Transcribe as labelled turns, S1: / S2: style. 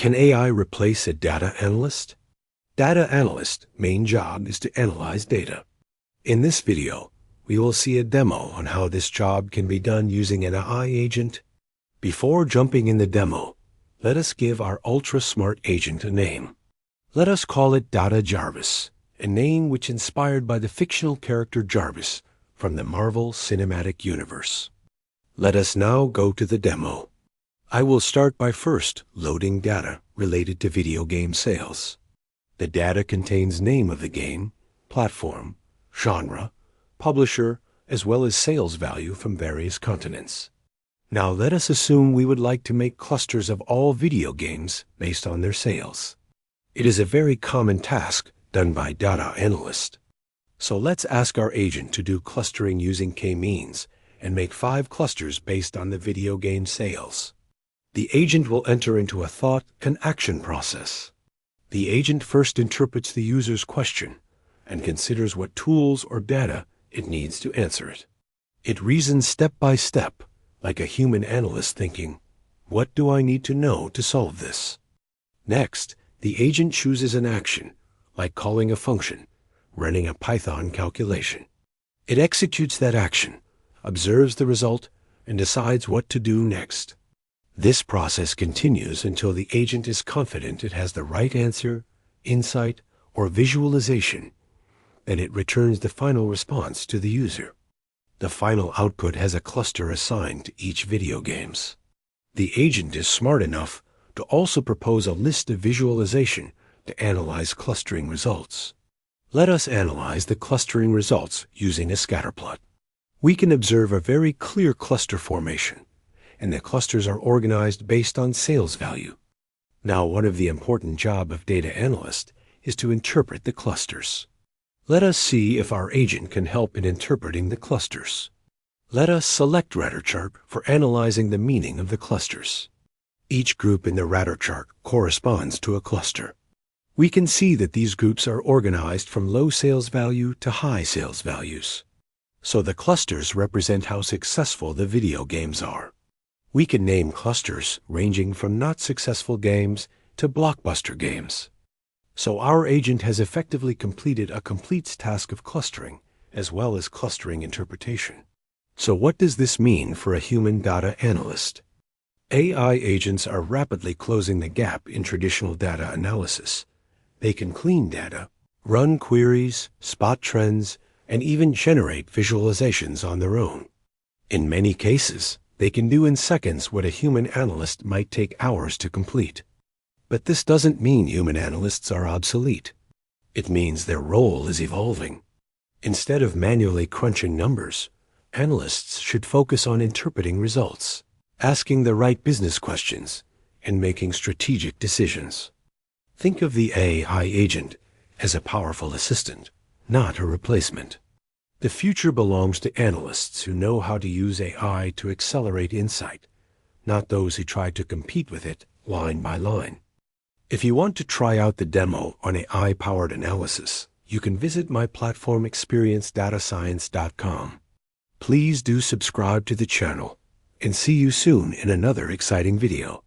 S1: Can AI replace a data analyst? Data analyst's main job is to analyze data. In this video, we will see a demo on how this job can be done using an AI agent. Before jumping in the demo, let us give our ultra-smart agent a name. Let us call it Data Jarvis, a name which inspired by the fictional character Jarvis from the Marvel Cinematic Universe. Let us now go to the demo. I will start by first loading data related to video game sales. The data contains name of the game, platform, genre, publisher, as well as sales value from various continents. Now let us assume we would like to make clusters of all video games based on their sales. It is a very common task done by data analysts. So let's ask our agent to do clustering using k-means and make 5 clusters based on the video game sales. The agent will enter into a thought and action process. The agent first interprets the user's question and considers what tools or data it needs to answer it. It reasons step by step, like a human analyst thinking, what do I need to know to solve this? Next, the agent chooses an action, like calling a function, running a Python calculation. It executes that action, observes the result, and decides what to do next. This process continues until the agent is confident it has the right answer, insight, or visualization. Then it returns the final response to the user. The final output has a cluster assigned to each video games. The agent is smart enough to also propose a list of visualization to analyze clustering results. Let us analyze the clustering results using a scatterplot. We can observe a very clear cluster formation, and the clusters are organized based on sales value. Now, one of the important jobs of data analyst is to interpret the clusters. Let us see if our agent can help in interpreting the clusters. Let us select Radar chart for analyzing the meaning of the clusters. Each group in the Radar chart corresponds to a cluster. We can see that these groups are organized from low sales value to high sales values. So the clusters represent how successful the video games are. We can name clusters ranging from not successful games to blockbuster games. So our agent has effectively completed a complete task of clustering, as well as clustering interpretation. So what does this mean for a human data analyst? AI agents are rapidly closing the gap in traditional data analysis. They can clean data, run queries, spot trends, and even generate visualizations on their own. In many cases, they can do in seconds what a human analyst might take hours to complete. But this doesn't mean human analysts are obsolete. It means their role is evolving. Instead of manually crunching numbers, analysts should focus on interpreting results, asking the right business questions, and making strategic decisions. Think of the AI agent as a powerful assistant, not a replacement. The future belongs to analysts who know how to use AI to accelerate insight, not those who try to compete with it line by line. If you want to try out the demo on AI-powered analysis, you can visit my platform experiencedatascience.com. Please do subscribe to the channel and see you soon in another exciting video.